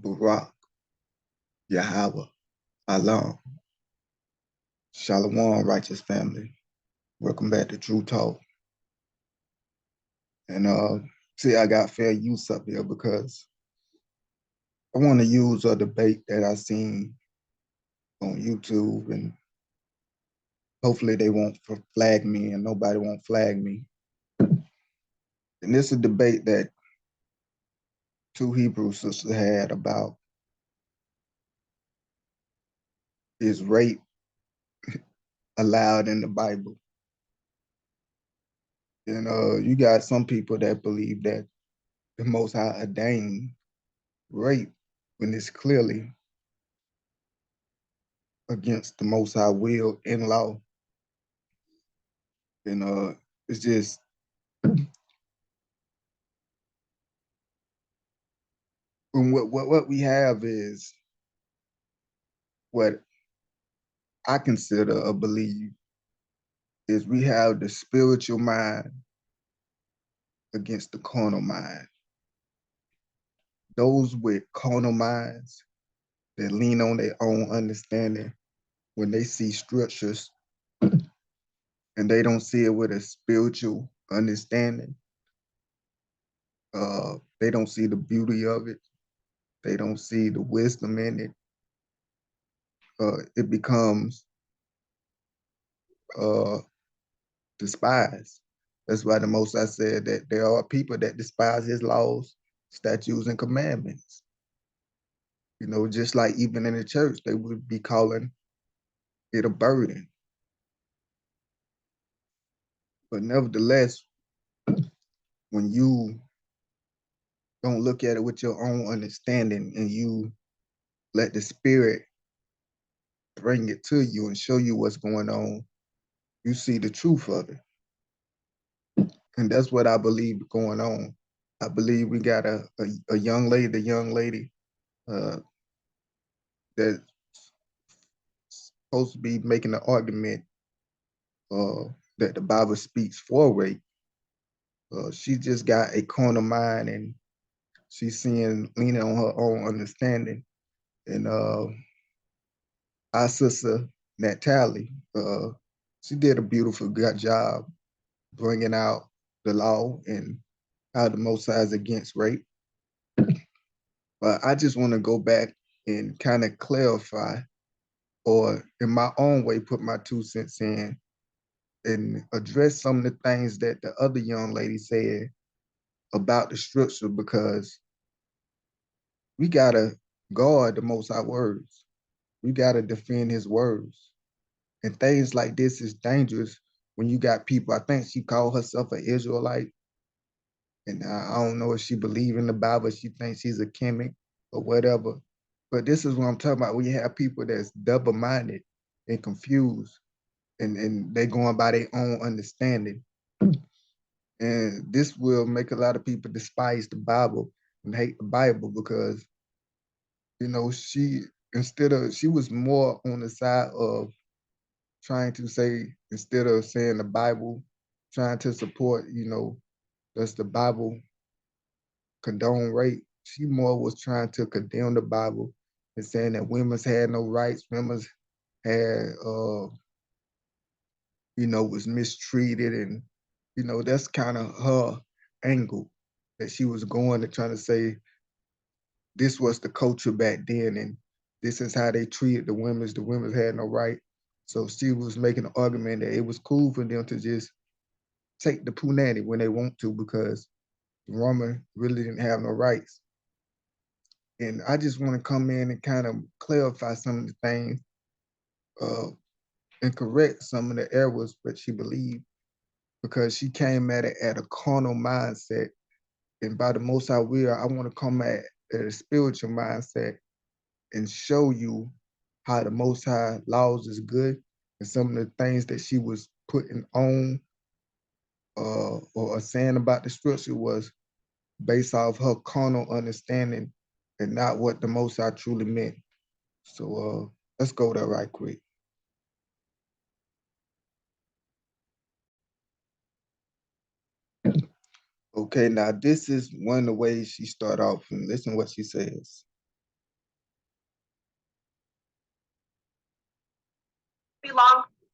Barak, Yahweh, Alam, Shalom, righteous family. Welcome back to TRU-TALK. And see, I got fair use up here because I want to use a debate that I seen on YouTube, and hopefully they won't flag me and nobody won't flag me. And this is a debate that two Hebrew sisters had about, is rape allowed in the Bible? And you got some people that believe that the Most High ordained rape when it's clearly against the Most High will in law. And it's just, what we have is what I consider or believe is we have the spiritual mind against the carnal mind. Those with carnal minds that lean on their own understanding, when they see scriptures and they don't see it with a spiritual understanding, they don't see the beauty of it. They don't see the wisdom in it. It becomes despised. That's why the Most High said that there are people that despise his laws, statutes, and commandments. Just like even in the church, they would be calling it a burden. But nevertheless, when you don't look at it with your own understanding and you let the Spirit bring it to you and show you what's going on, you see the truth of it. And that's what I believe going on. I believe we got a young lady, that's supposed to be making an argument that the Bible speaks for rape. She just got a carnal mind, and she's leaning on her own understanding. And our sister Naphtali, she did a beautiful good job bringing out the law and how the Most High is against rape. But I just want to go back and kind of clarify, or in my own way, put my 2 cents in and address some of the things that the other young lady said about the scripture, because we gotta guard the Most High words. We gotta defend his words. And things like this is dangerous when you got people, I think she called herself an Israelite, and I don't know if she believes in the Bible, she thinks she's a chemic or whatever. But this is what I'm talking about. When you have people that's double-minded and confused, and they going by their own understanding. And this will make a lot of people despise the Bible and hate the Bible, because, she was more on the side of trying to say, instead of saying the Bible, trying to support, does the Bible condone rape? She more was trying to condemn the Bible and saying that women's had no rights, women's had, was mistreated. And, that's kind of her angle that she was going to, trying to say this was the culture back then, and this is how they treated the women's had no right. So she was making an argument that it was cool for them to just take the punani when they want to, because the woman really didn't have no rights. And I just want to come in and kind of clarify some of the things, and correct some of the errors that she believed, because she came at it at a carnal mindset. And by the Most High will, I want to come at a spiritual mindset and show you how the Most High laws is good, and some of the things that she was putting on, or saying about the scripture, was based off her carnal understanding and not what the Most High truly meant. So let's go there right quick. Okay, now this is one of the ways she started off, and listen what she says.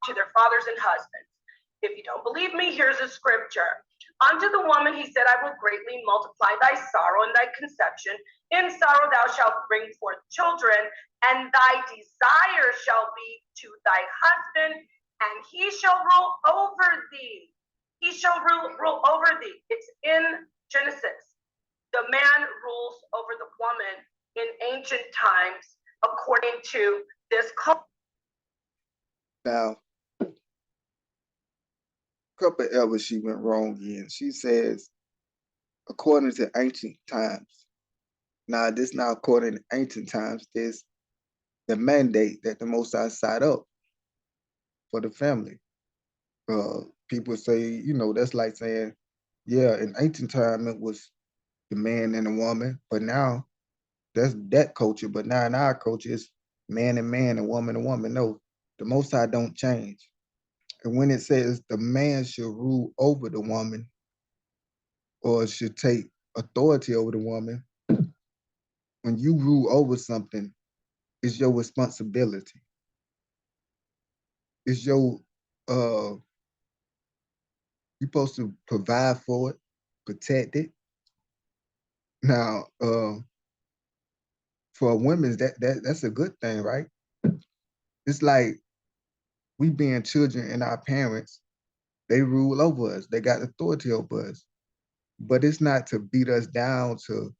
to their fathers and husbands. If you don't believe me, here's a scripture. Unto the woman he said, I will greatly multiply thy sorrow and thy conception. In sorrow thou shalt bring forth children, and thy desire shall be to thy husband, and he shall rule over thee. He shall rule over thee. It's in Genesis. The man rules over the woman in ancient times, according to this culture. Now, a couple ever she went wrong in. She says, according to ancient times. Now, this now according to ancient times, there's the mandate that the Most High set up for the family. People say, you know, that's like saying, yeah, in ancient time it was the man and the woman, but now that's that culture. But now in our culture, it's man and woman and woman. No, the Most High don't change. And when it says the man should rule over the woman or should take authority over the woman, when you rule over something, it's your responsibility. It's your you're supposed to provide for it, protect it. Now, for women, that's a good thing, right? It's like we being children and our parents, they rule over us. They got authority over us. But it's not to beat us down, to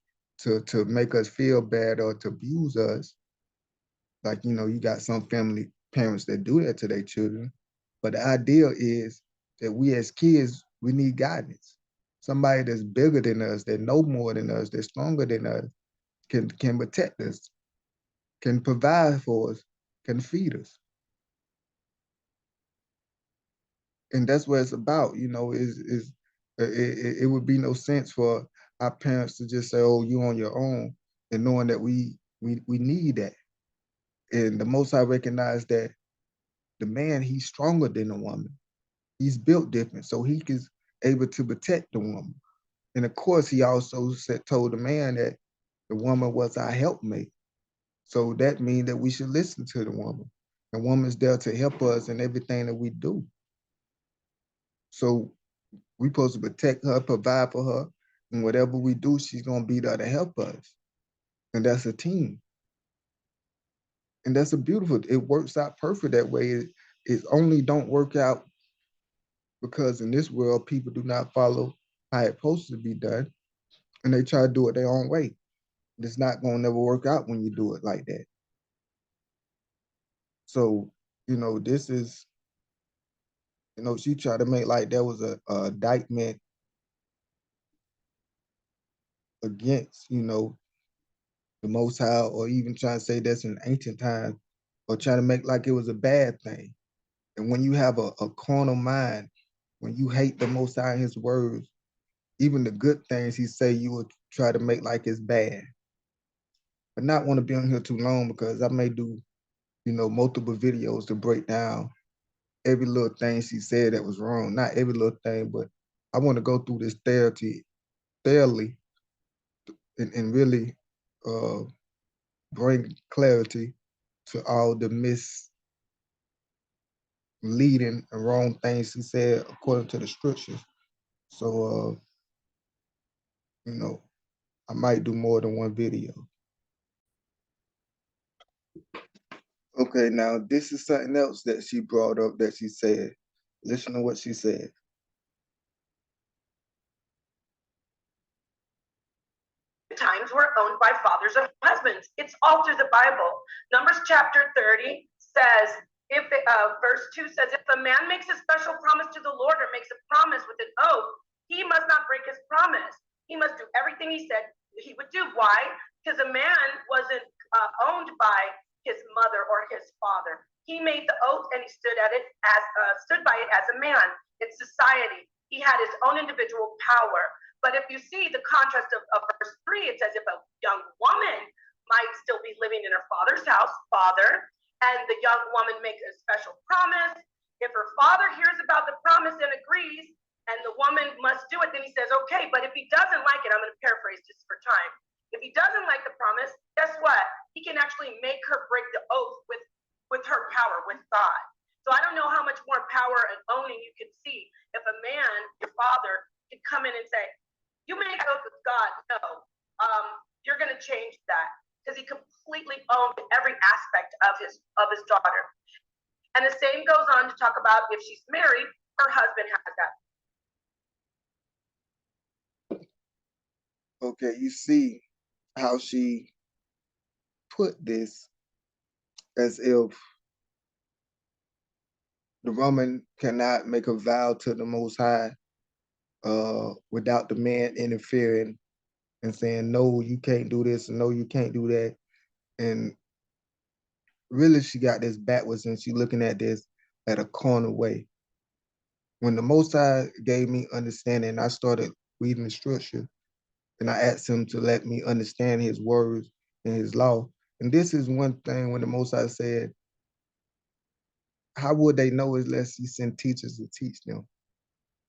make us feel bad or to abuse us. Like, you know, you got some family parents that do that to their children. But the idea is that we as kids, we need guidance. Somebody that's bigger than us, that know more than us, that's stronger than us, can protect us, can provide for us, can feed us. And that's what it's about, you know, it would be no sense for our parents to just say, oh, you on your own, and knowing that we need that. And the Most High recognize that the man, he's stronger than the woman. He's built different, so he is able to protect the woman. And of course, he also told the man that the woman was our helpmate. So that means that we should listen to the woman. The woman's there to help us in everything that we do. So we're supposed to protect her, provide for her, and whatever we do, she's gonna be there to help us. And that's a team. And that's a beautiful, it works out perfect that way. It only don't work out because in this world, people do not follow how it's supposed to be done, and they try to do it their own way. It's not gonna never work out when you do it like that. So, you know, this is, you know, she tried to make like there was a indictment against, you know, the Most High, or even trying to say that's in ancient times, or trying to make like it was a bad thing. And when you have a carnal mind, when you hate the Most High and His words, even the good things He say, you will try to make like it's bad. But not want to be on here too long because I may do, you know, multiple videos to break down every little thing she said that was wrong. Not every little thing, but I want to go through this thoroughly and really bring clarity to all the misleading and wrong things he said according to the scriptures. So, you know, I might do more than one video. Okay, now this is something else that she brought up that she said. Listen to what she said. Times were owned by fathers or husbands. It's all through the Bible. Numbers chapter 30 says, verse 2 says, if a man makes a special promise to the Lord or makes a promise with an oath, he must not break his promise. He must do everything he said he would do. Why? Because a man wasn't owned by his mother or his father. He made the oath and he stood by it as a man in society. He had his own individual power. But if you see the contrast of verse 3, it says if a young woman might still be living in her father's house, and the young woman makes a special promise. If her father hears about the promise and agrees, and the woman must do it, then he says, okay, but if he doesn't like it, I'm going to paraphrase just for time. If he doesn't like the promise, guess what? He can actually make her break the oath with her power, with God. So I don't know how much more power and owning you could see if a man, your father, could come in and say, you make oath with God, no, you're going to change that, because he completely owned every aspect of his daughter. And the same goes on to talk about if she's married, her husband has that. Okay, you see how she put this as if the woman cannot make a vow to the Most High without the man interfering and saying, no, you can't do this, and no, you can't do that. And really, she got this backwards, and she looking at this at a corner way. When the Most High gave me understanding, I started reading the scripture, and I asked him to let me understand his words and his law. And this is one thing when the Most High said, how would they know unless he send teachers to teach them?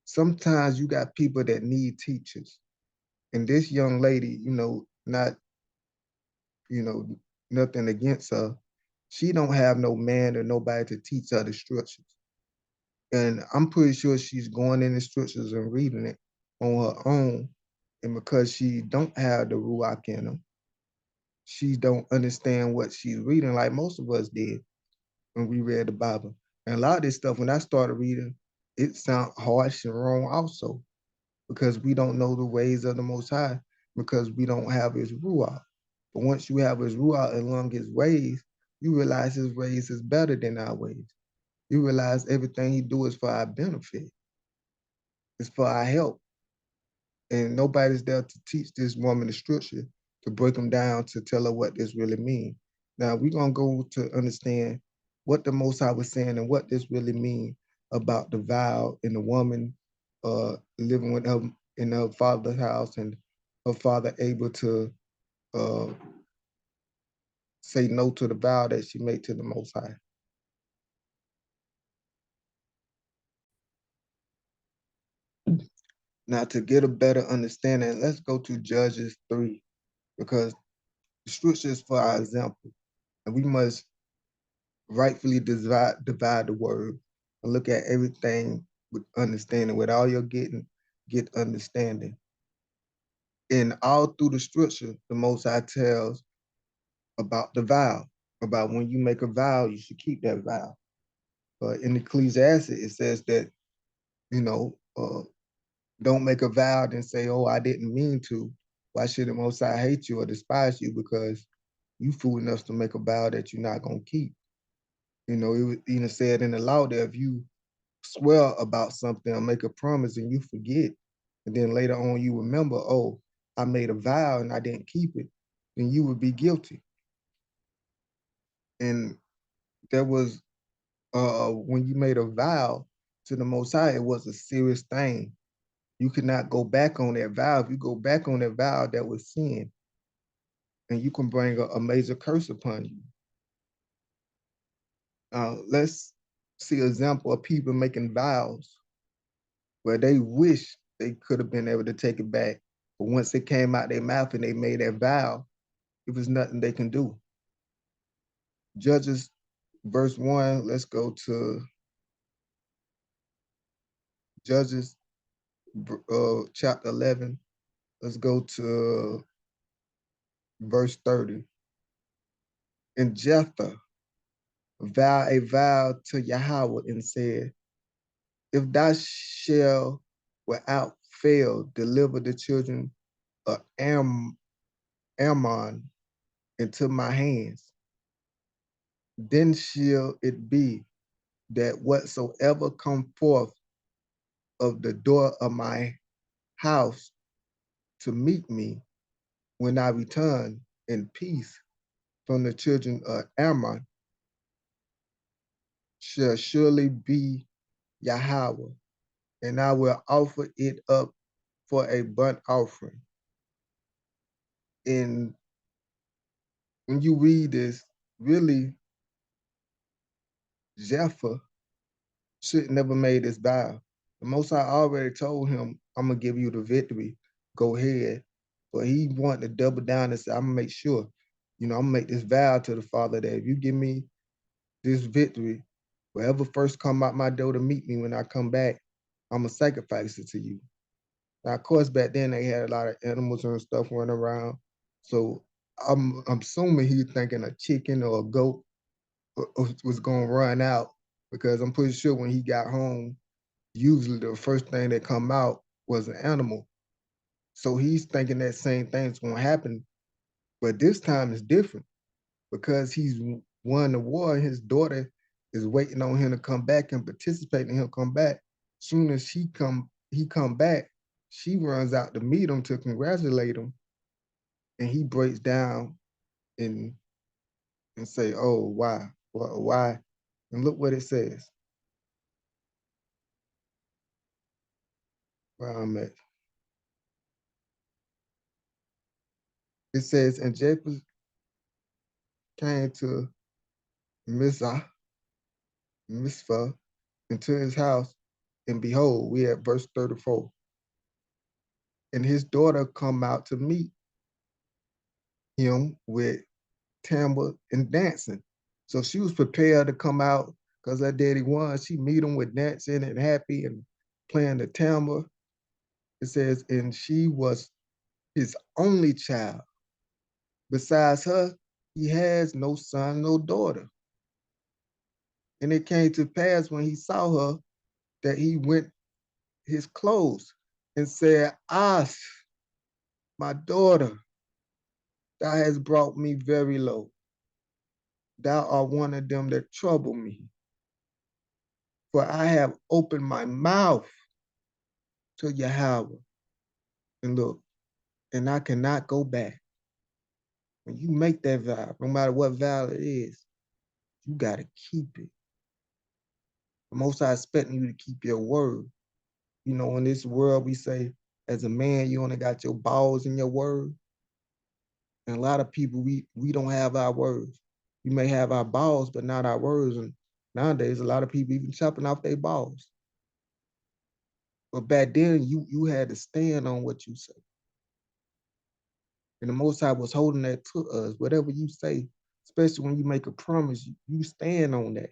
Sometimes you got people that need teachers. And this young lady, not, nothing against her, she don't have no man or nobody to teach her the scriptures. And I'm pretty sure she's going in the scriptures and reading it on her own. And because she don't have the Ruach in her, she don't understand what she's reading like most of us did when we read the Bible. And a lot of this stuff, when I started reading, it sounded harsh and wrong also, because we don't know the ways of the Most High, because we don't have his Ruach. But once you have his Ruach along his ways, you realize his ways is better than our ways. You realize everything he do is for our benefit. It's for our help. And nobody's there to teach this woman the scripture, to break them down, to tell her what this really means. Now we're gonna go to understand what the Most High was saying and what this really means about the vow and the woman living with her in her father's house, and her father able to uh, say no to the vow that she made to the Most High. Now, to get a better understanding, let's go to Judges 3, because the scripture is for our example, and we must rightfully divide the word and look at everything with understanding. With all you're getting, get understanding. And all through the scripture, the Most High tells about the vow, about when you make a vow, you should keep that vow. In Ecclesiastes, it says that, don't make a vow and say, oh, I didn't mean to. Why should the Most High hate you or despise you because you fool enough to make a vow that you're not going to keep? It was even said in the law that if you swear about something or make a promise and you forget, and then later on you remember, oh, I made a vow and I didn't keep it, then you would be guilty. And there was, when you made a vow to the Most High, it was a serious thing. You could not go back on that vow. If you go back on that vow, that was sin. And you can bring a major curse upon you. Let's see an example of people making vows where they wish they could have been able to take it back. But once it came out their mouth and they made that vow, it was nothing they can do. Judges verse 1, let's go to Judges chapter 11. Let's go to verse 30. And Jephthah vowed a vow to Yahweh and said, if thou shalt without fail deliver the children of Ammon into my hands, then shall it be that whatsoever come forth of the door of my house to meet me when I return in peace from the children of Ammon shall surely be Yahweh, and I will offer it up for a burnt offering. And when you read this, really, Jephthah should never made this vow. The Most High already told him, I'm going to give you the victory. Go ahead. But he wanted to double down and say, I'm going to make sure, I'm going to make this vow to the Father that if you give me this victory, Whoever first come out my door to meet me when I come back, I'm going to sacrifice it to you. Now, of course, back then they had a lot of animals and stuff running around. So I'm assuming he's thinking a chicken or a goat was going to run out, because I'm pretty sure when he got home, usually the first thing that come out was an animal. So he's thinking that same thing's going to happen. But this time it's different, because he's won the war and his daughter is waiting on him to come back and participate in him come back. Soon as he come back, she runs out to meet him to congratulate him, and he breaks down and say, "Oh, why, why?" And look what it says. Where I'm at. It says, and Jacob came to Mizpah, into his house, and behold, we at verse 34. And his daughter come out to meet him with timbre and dancing. So she was prepared to come out because her daddy won. She meet him with dancing and happy and playing the timbre. It says, and she was his only child. Besides her, he has no son, no daughter. And it came to pass when he saw her that he went his clothes and said, Ah, my daughter, thou hast brought me very low. Thou art one of them that trouble me. For I have opened my mouth to Yahweh. And look, and I cannot go back. When you make that vow, no matter what vow it is, you got to keep it. The Most High expecting you to keep your word. You know, in this world, we say, as a man, you only got your balls in your word. And a lot of people, we don't have our words. We may have our balls, but not our words. And nowadays, a lot of people even chopping off their balls. But back then, you had to stand on what you say. And the Most High was holding that to us. Whatever you say, especially when you make a promise, you stand on that,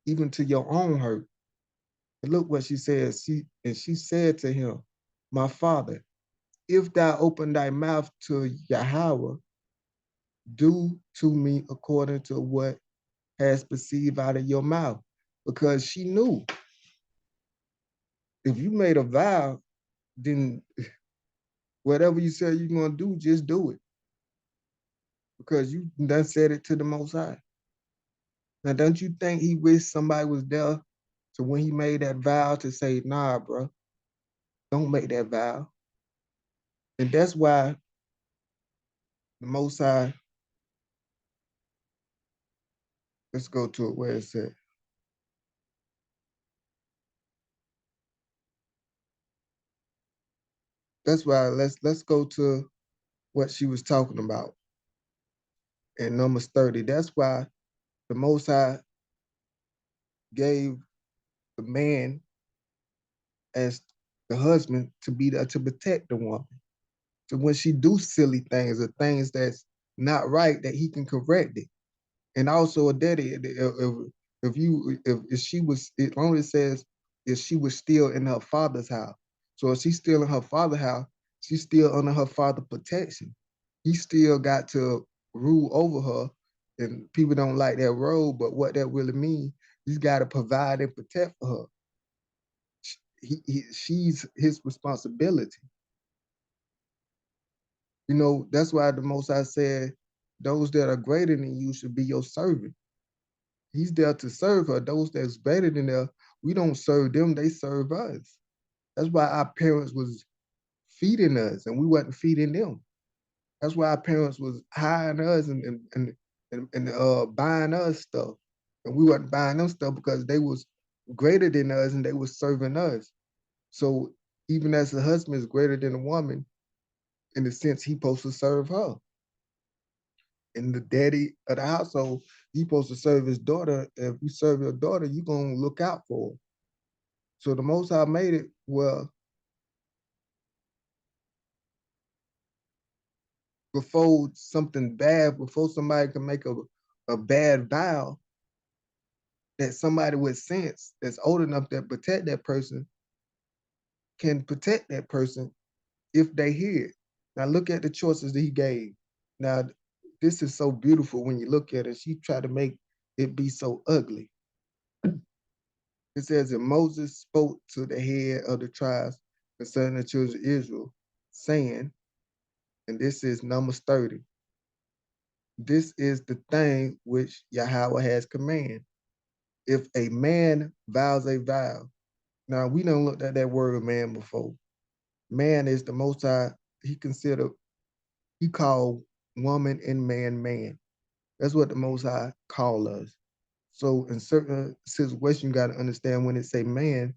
even to your own hurt. And look what she said. She said to him, my father, if thou open thy mouth to Yahweh, do to me according to what has perceived out of your mouth. Because she knew if you made a vow, then whatever you said you're going to do, just do it. Because you done said it to the Most High. Now, don't you think he wished somebody was there to when he made that vow to say, nah, bro, don't make that vow. And that's why the Most High, let's go to it where it said. That's why let's go to what she was talking about in Numbers 30. That's why the Most High gave the man as the husband to be there to protect the woman. So when she do silly things or things that's not right, that he can correct it. And also a daddy, if she was, it only says if she was still in her father's house. So if she's still in her father's house, she's still under her father's protection. He still got to rule over her. And people don't like that role, but what that really means, he's got to provide and protect for her. She's his responsibility. You know, that's why the Most High said, those that are greater than you should be your servant. He's there to serve her. Those that's better than her, we don't serve them, they serve us. That's why our parents was feeding us and we wasn't feeding them. That's why our parents was hiring us and buying us stuff. And we wasn't buying them stuff because they was greater than us and they was serving us. So even as a husband is greater than a woman, in the sense he supposed to serve her. And the daddy of the household, he supposed to serve his daughter. If you serve your daughter, you gonna look out for her. So the Most High made it well before something bad, before somebody can make a bad vow, that somebody with sense that's old enough to protect that person can protect that person if they hear it. Now look at the choices that he gave. Now this is so beautiful when you look at it. She tried to make it be so ugly. It says that Moses spoke to the head of the tribes concerning the children of Israel, saying, and this is Numbers 30, this is the thing which Yahweh has commanded. If a man vows a vow, now we don't look at that word man before. Man is the most high, he called woman and man man. That's what the most high call us. So in certain situations, you got to understand when it say man,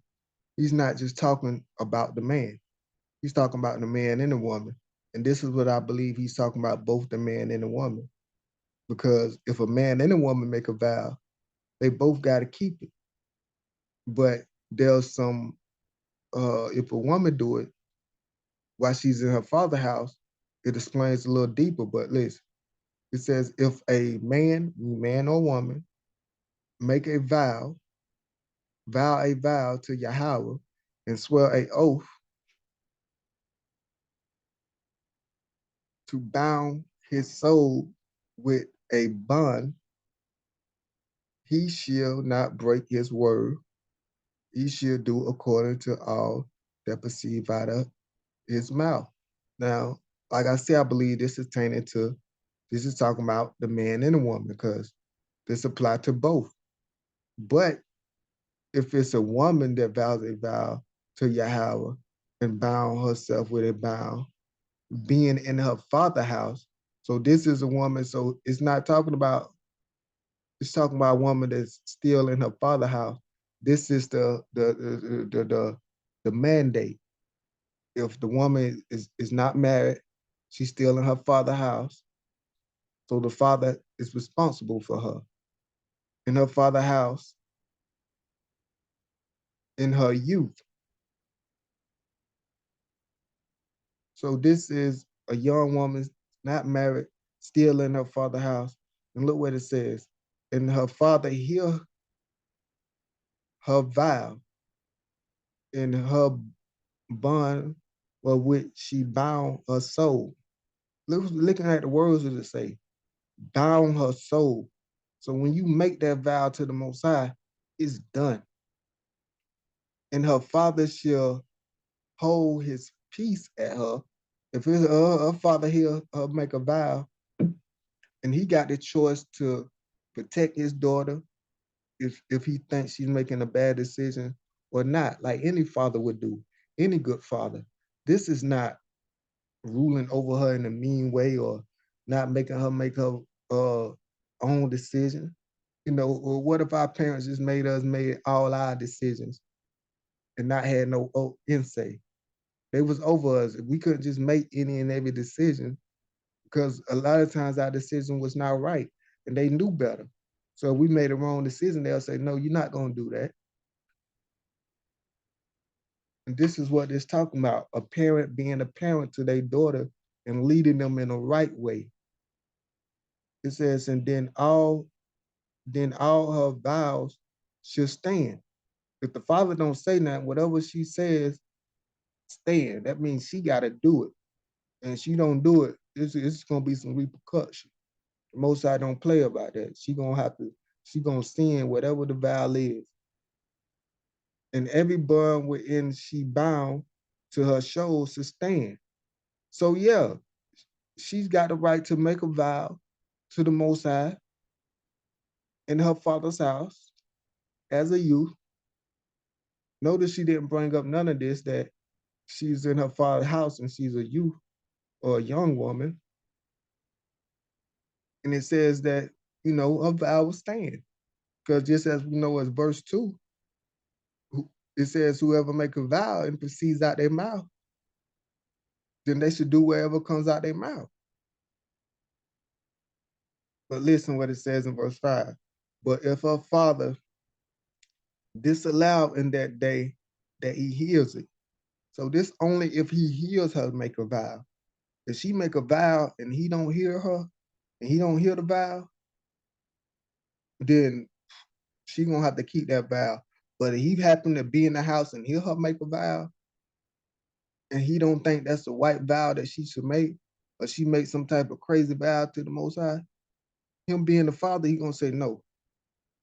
he's not just talking about the man. He's talking about the man and the woman. And this is what I believe he's talking about, both the man and the woman. Because if a man and a woman make a vow, they both got to keep it. But there's some, if a woman do it while she's in her father's house, it explains a little deeper. But listen, it says if a man or woman, make a vow to Yahweh, and swear a oath to bound his soul with a bond, he shall not break his word. He shall do according to all that proceed out of his mouth. Now, like I said, I believe this is talking about the man and the woman because this applies to both. But if it's a woman that vows a vow to Yahweh and bound herself with a vow, being in her father's house, so this is a woman, so it's talking about a woman that's still in her father's house. This is the mandate. If the woman is not married, she's still in her father's house. So the father is responsible for her in her father's house in her youth. So this is a young woman, not married, still in her father's house. And look what it says. And her father hear her vow in her bond with which she bound her soul. Looking at the words of it say, bound her soul. So when you make that vow to the Most High, it's done. And her father shall hold his peace at her. If her father hear her make a vow, and he got the choice to protect his daughter if he thinks she's making a bad decision or not, like any father would do, any good father. This is not ruling over her in a mean way or not making her make her own decision. You know, or what if our parents just made all our decisions and not had no insight? They was over us. We couldn't just make any and every decision because a lot of times our decision was not right and they knew better. So if we made a wrong decision, they'll say, no, you're not going to do that. And this is what it's talking about, a parent being a parent to their daughter and leading them in the right way. It says, and then all her vows should stand. If the father don't say nothing, whatever she says, stand. That means she got to do it. And she don't do it, it's going to be some repercussion. The Most High don't play about that. She going to sin whatever the vow is. And every bond within she bound to her shows to stand. So yeah, she's got the right to make a vow to the Most High in her father's house as a youth. Notice she didn't bring up none of this, that she's in her father's house and she's a youth or a young woman. And it says that, her vow will stand. Because just as we know as verse 2, it says whoever make a vow and proceeds out their mouth, then they should do whatever comes out their mouth. But listen what it says in verse 5. But if her father disallow in that day that he hears it. So this only if he hears her make a vow. If she make a vow and he don't hear her, and he don't hear the vow, then she gonna have to keep that vow. But if he happen to be in the house and hear her make a vow, and he don't think that's the right vow that she should make, or she make some type of crazy vow to the Most High, him being the father, he gonna say, no,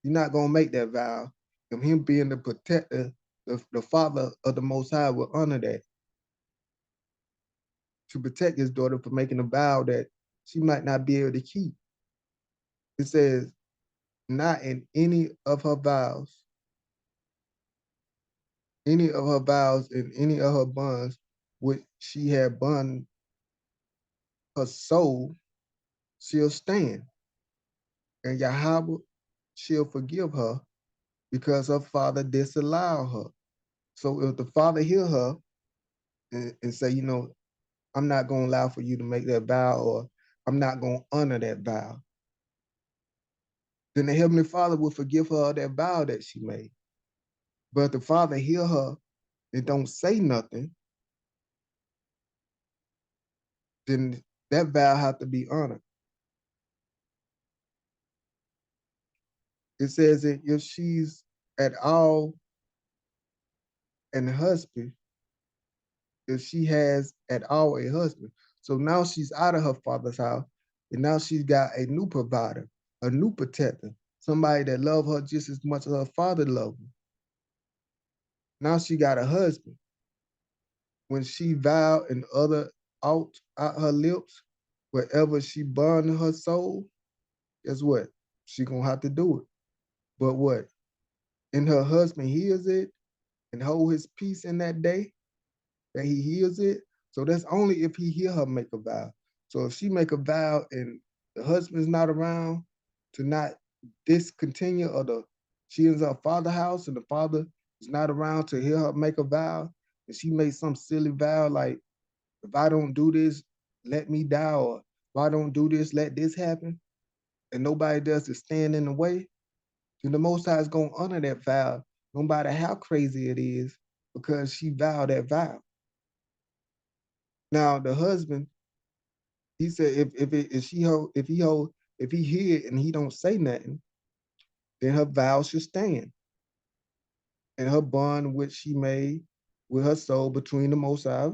you're not gonna make that vow. And him being the protector, the father of the Most High will honor that to protect his daughter from making a vow that she might not be able to keep. It says, not in any of her vows and any of her bonds which she had bond her soul, she'll stand. And Yahweh she'll forgive her because her father disallowed her. So if the father hear her and say, I'm not going to allow for you to make that vow, or I'm not going to honor that vow, then the Heavenly Father will forgive her that vow that she made. But if the father hear her and don't say nothing, then that vow have to be honored. It says that if she's at all an husband, if she has at all a husband. So now she's out of her father's house, and now she's got a new provider, a new protector, somebody that love her just as much as her father loved her. Now she got a husband. When she vowed and uttered out her lips, wherever she burned her soul, guess what? She gonna have to do it. But what? And her husband hears it and hold his peace in that day, that he hears it. So that's only if he hear her make a vow. So if she make a vow and the husband's not around to not discontinue, or she is in her father's house and the father is not around to hear her make a vow, and she made some silly vow like, if I don't do this, let me die, or if I don't do this, let this happen, and nobody does to stand in the way, then the Most High is gonna honor that vow, no matter how crazy it is, because she vowed that vow. Now the husband, he said, if he hear it and he don't say nothing, then her vow should stand, and her bond which she made with her soul between the Most High,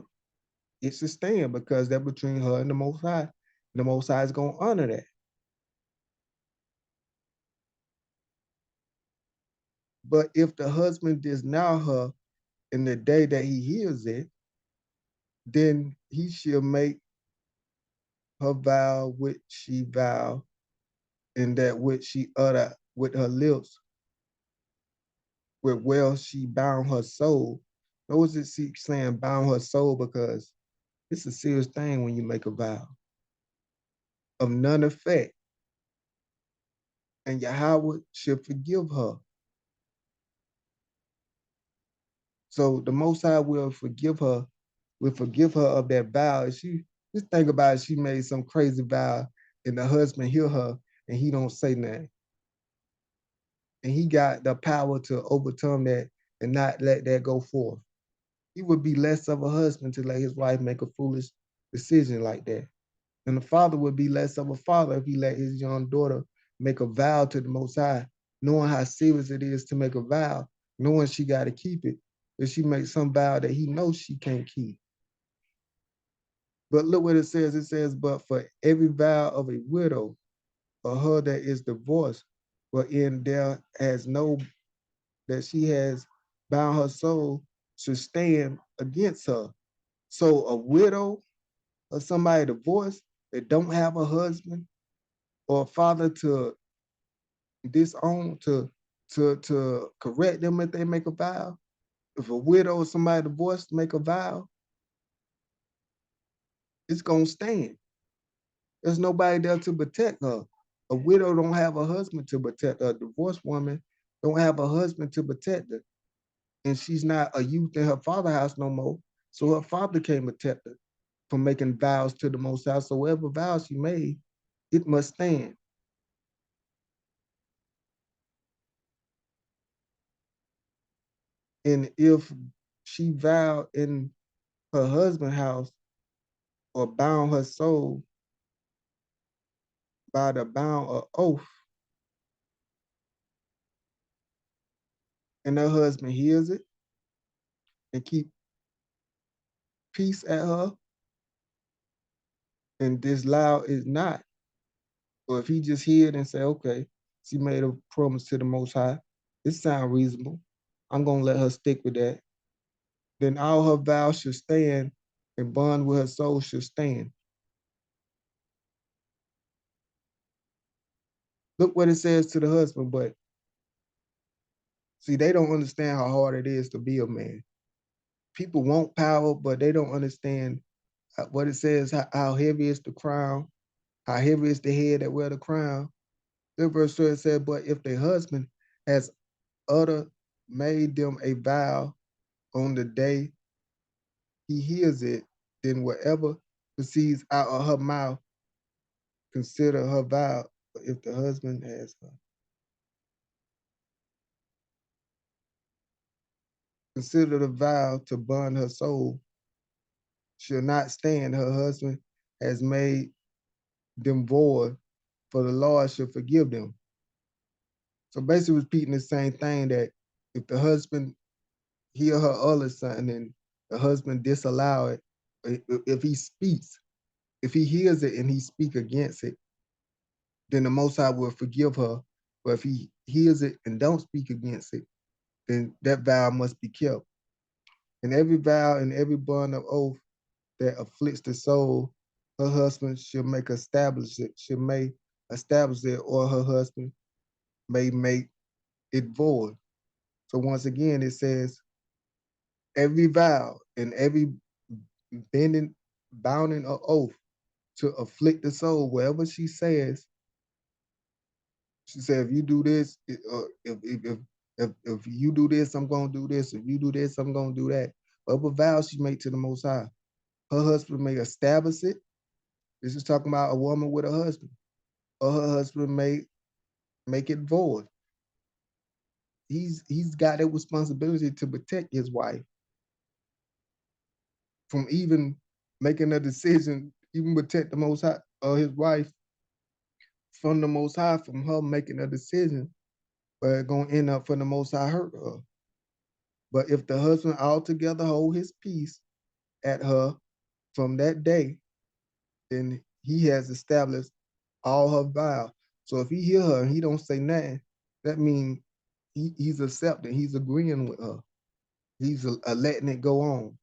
it should stand because they're between her and the Most High. And the Most High is gonna honor that. But if the husband deny her in the day that he hears it, then he shall make her vow which she vow, and that which she uttered with her lips, with well she bound her soul. Notice it keeps saying bound her soul because it's a serious thing when you make a vow of none effect, and Yahweh should forgive her. So the Most High will forgive her of that vow. If she just think about it, she made some crazy vow and the husband hear her and he don't say nothing. And he got the power to overturn that and not let that go forth. He would be less of a husband to let his wife make a foolish decision like that. And the father would be less of a father if he let his young daughter make a vow to the Most High, knowing how serious it is to make a vow, knowing she got to keep it. If she makes some vow that he knows she can't keep. But look what it says. It says, but for every vow of a widow or her that is divorced, wherein there has no, that she has bound her soul, should stand against her. So a widow or somebody divorced that don't have a husband or a father to disown, to correct them if they make a vow. If a widow or somebody divorced make a vow, it's gonna stand. There's nobody there to protect her. A widow don't have a husband to protect her. A divorced woman don't have a husband to protect her. And she's not a youth in her father's house no more. So her father can't protect her from making vows to the Most High. So whatever vows she made, it must stand. And if she vowed in her husband's house or bound her soul by the bound of oath, and her husband hears it and keep peace at her, and this loud is not, or if he just hear it and say, okay, she made a promise to the Most High, it sounds reasonable, I'm gonna let her stick with that, then all her vows should stand and bond with her soul should stand. Look what it says to the husband, but see, they don't understand how hard it is to be a man. People want power, but they don't understand what it says, how heavy is the crown, how heavy is the head that wear the crown. The verse said, but if the husband has utter made them a vow on the day he hears it, then whatever proceeds out of her mouth, consider her vow. If the husband has consider the vow to bond her soul, shall not stand. Her husband has made them void, for the Lord shall forgive them. So basically repeating the same thing, that if the husband hear her other son and the husband disallow it, if he speaks, if he hears it and he speak against it, then the Most High will forgive her. But if he hears it and don't speak against it, then that vow must be kept. And every vow and every bond of oath that afflicts the soul, her husband should make establish it, should make establish it, or her husband may make it void. So once again, it says every vow and every bending, bounding of oath to afflict the soul, wherever she says, she said, if you do this, if you do this, I'm gonna do this. If you do this, I'm gonna do that. Whatever vow she made to the Most High, her husband may establish it. This is talking about a woman with a husband, or her husband may make it void. He's got a responsibility to protect his wife from even making a decision, even protect the Most High, or his wife from the Most High, from her making a decision, but it's gonna end up for the Most High hurt her. But if the husband altogether hold his peace at her from that day, then he has established all her vows. So if he hear her and he don't say nothing, that means he's accepting, he's agreeing with her. He's letting it go on.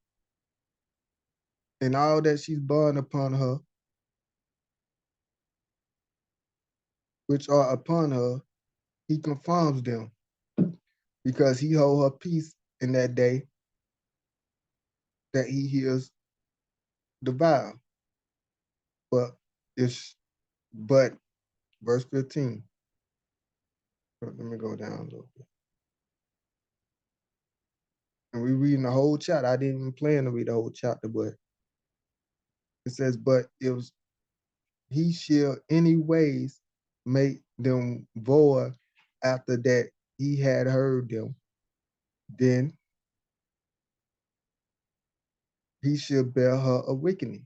And all that she's borne upon her, which are upon her, he confirms them, because he hold her peace in that day that he hears the vow. But it's but verse 15. Let me go down a little bit. And we reading the whole chapter. I didn't even plan to read the whole chapter, but it says, but if he shall anyways make them void after that he had heard them, then he shall bear her awakening.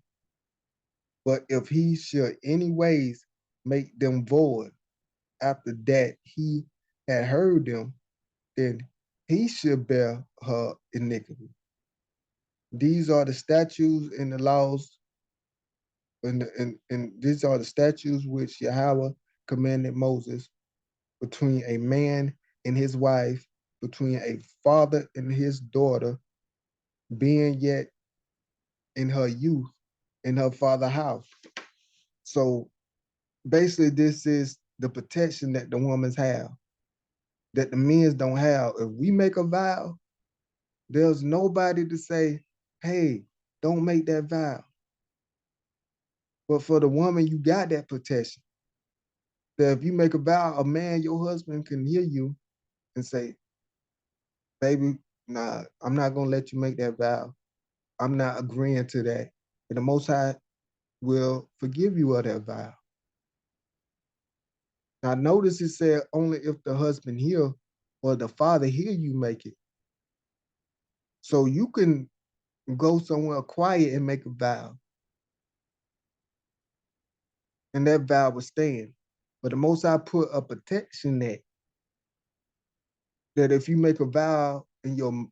But if he shall anyways make them void after that he had heard them, then he shall bear her iniquity. These are the statutes and the laws, and these are the statutes which Yahweh commanded Moses between a man and his wife, between a father and his daughter, being yet in her youth in her father's house. So basically, this is the protection that the women's have, that the men's don't have. If we make a vow, there's nobody to say, hey, don't make that vow. But for the woman, you got that protection. That if you make a vow, a man, your husband can hear you and say, baby, nah, I'm not gonna let you make that vow. I'm not agreeing to that. And the Most High will forgive you of that vow. Now notice it said only if the husband hear or the father hear you make it. So you can go somewhere quiet and make a vow, and that vow will stand. But the Most High put a protection net that if you make a vow in your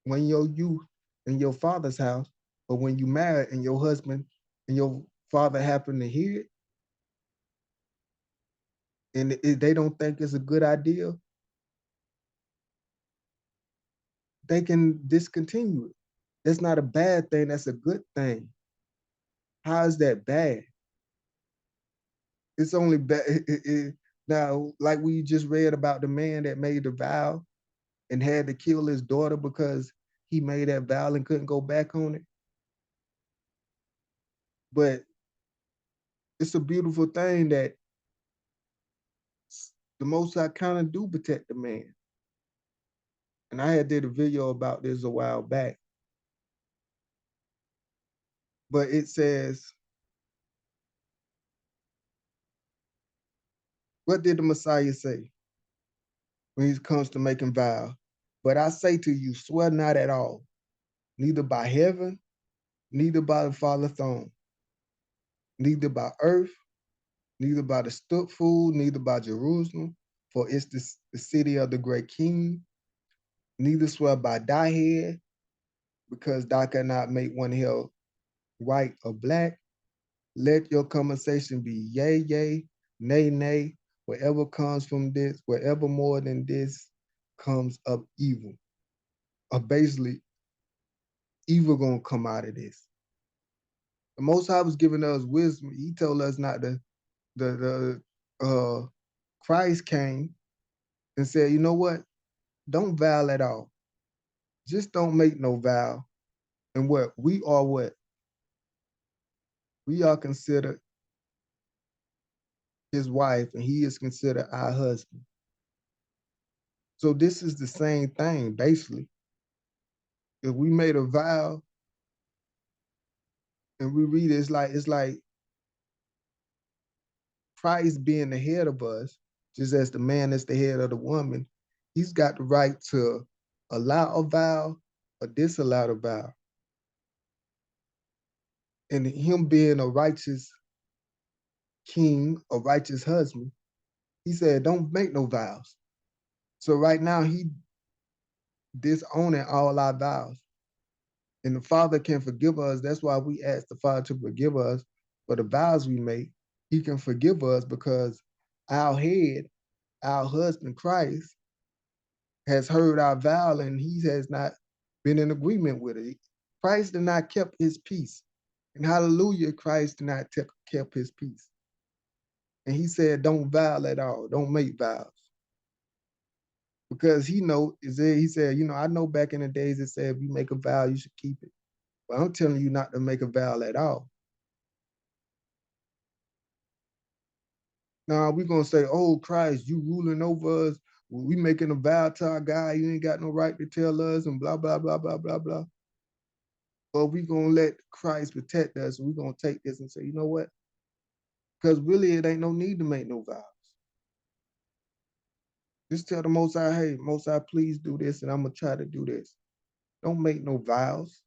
when your youth in your father's house, or when you marry and your husband and your father happen to hear it, and they don't think it's a good idea, they can discontinue it. That's not a bad thing. That's a good thing. How is that bad? It's only bad. Now, like we just read about the man that made the vow and had to kill his daughter because he made that vow and couldn't go back on it. But it's a beautiful thing that the Most High kind of do protect the man. And I had did a video about this a while back. But it says, what did the Messiah say when he comes to making vows? But I say to you, swear not at all, neither by heaven, neither by the Father's throne, neither by earth, neither by the stood food, neither by Jerusalem, for it's the city of the great king, neither swear by thy head, because thou cannot make one hair white or black. Let your conversation be yea, yea, nay, nay. Whatever comes from this, whatever more than this comes of evil. Or basically, evil gonna come out of this. The Most High was giving us wisdom. He told us not to. The Christ came and said, you know what? Don't vow at all. Just don't make no vow. And what? We are what? We are considered his wife, and he is considered our husband. So this is the same thing, basically. If we made a vow and we read it, it's like Christ being the head of us, just as the man is the head of the woman, he's got the right to allow a vow or disallow a vow. And him being a righteous king, a righteous husband, he said, don't make no vows. So right now he disowning all our vows. And the Father can forgive us. That's why we ask the Father to forgive us for the vows we make. He can forgive us because our head, our husband Christ, has heard our vow and he has not been in agreement with it. Christ did not keep his peace. And hallelujah, Christ did not keep his peace. And he said, don't vow at all. Don't make vows. Because he said, I know back in the days it said if you make a vow, you should keep it. But I'm telling you not to make a vow at all. Now we're gonna say, oh Christ, you ruling over us. We making a vow to our God, you ain't got no right to tell us and blah, blah, blah, blah, blah, blah. But we're gonna let Christ protect us. We're gonna take this and say, you know what? Because really it ain't no need to make no vows. Just tell the Most High, hey, Most High, please do this, and I'm gonna try to do this. Don't make no vows.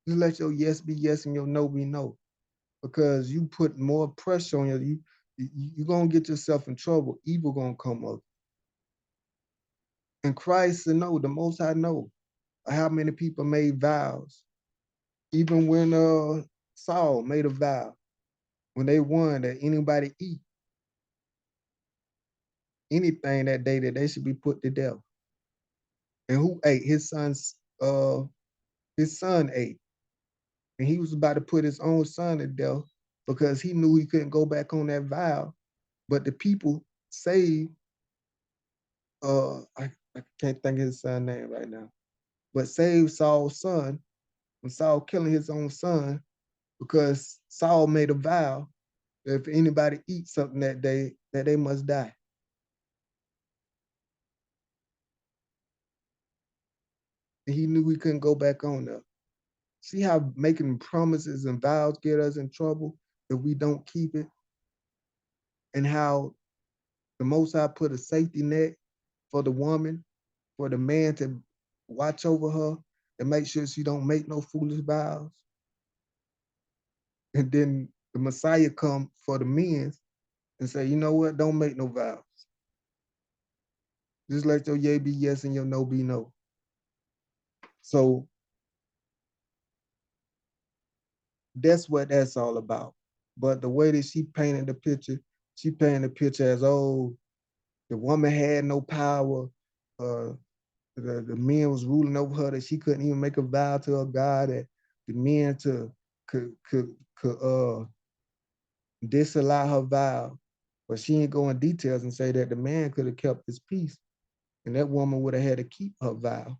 Just let your yes be yes and your no be no. Because you put more pressure on you're gonna get yourself in trouble. Evil gonna come up. And Christ know, the Most High know how many people made vows. Even when Saul made a vow, when they won, that anybody eat anything that day that they should be put to death. And who ate? His son ate. And he was about to put his own son to death because he knew he couldn't go back on that vow. But the people saved, I can't think of his son's name right now, but saved Saul's son from Saul killing his own son because Saul made a vow that if anybody eats something that day, that they must die. And he knew he couldn't go back on there. See how making promises and vows get us in trouble if we don't keep it? And how the Most High put a safety net for the woman, for the man to watch over her and make sure she don't make no foolish vows. And then the Messiah come for the men and say, you know what, don't make no vows. Just let your yea be yes and your no be no. So that's what that's all about. But the way that she painted the picture, she painted the picture as, oh, the woman had no power. Uh, the men was ruling over her, that she couldn't even make a vow to her God, that the men could disallow her vow. But she ain't go in details and say that the man could have kept his peace and that woman would have had to keep her vow.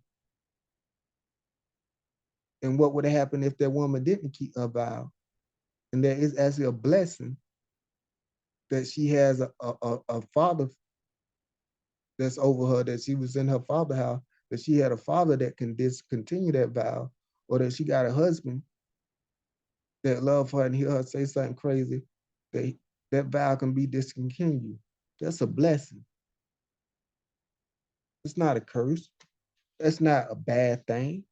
And what would have happened if that woman didn't keep her vow? And that is actually a blessing that she has a father that's over her, that she was in her father's house, that she had a father that can discontinue that vow, or that she got a husband that love her and hear her say something crazy, that that vow can be discontinued. That's a blessing. It's not a curse. That's not a bad thing.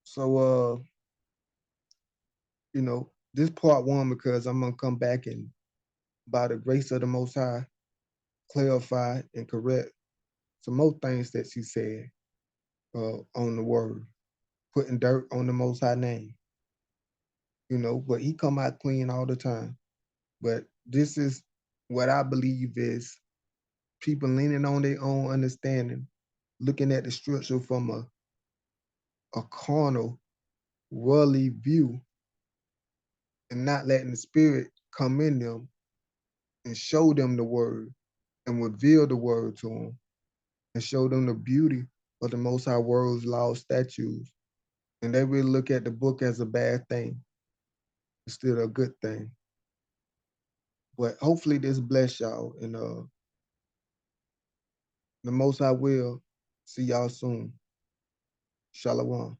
So this part one, because I'm gonna come back and by the grace of the Most High, clarify and correct some more things that she said on the word, putting dirt on the Most High name. But he come out clean all the time. But this is what I believe is people leaning on their own understanding, looking at the scripture from a carnal, worldly view, and not letting the spirit come in them and show them the word and reveal the word to them and show them the beauty of the Most High world's laws, statutes. And they will look at the book as a bad thing. It's still a good thing. But hopefully this bless y'all. And the Most High will see y'all soon. Shalom.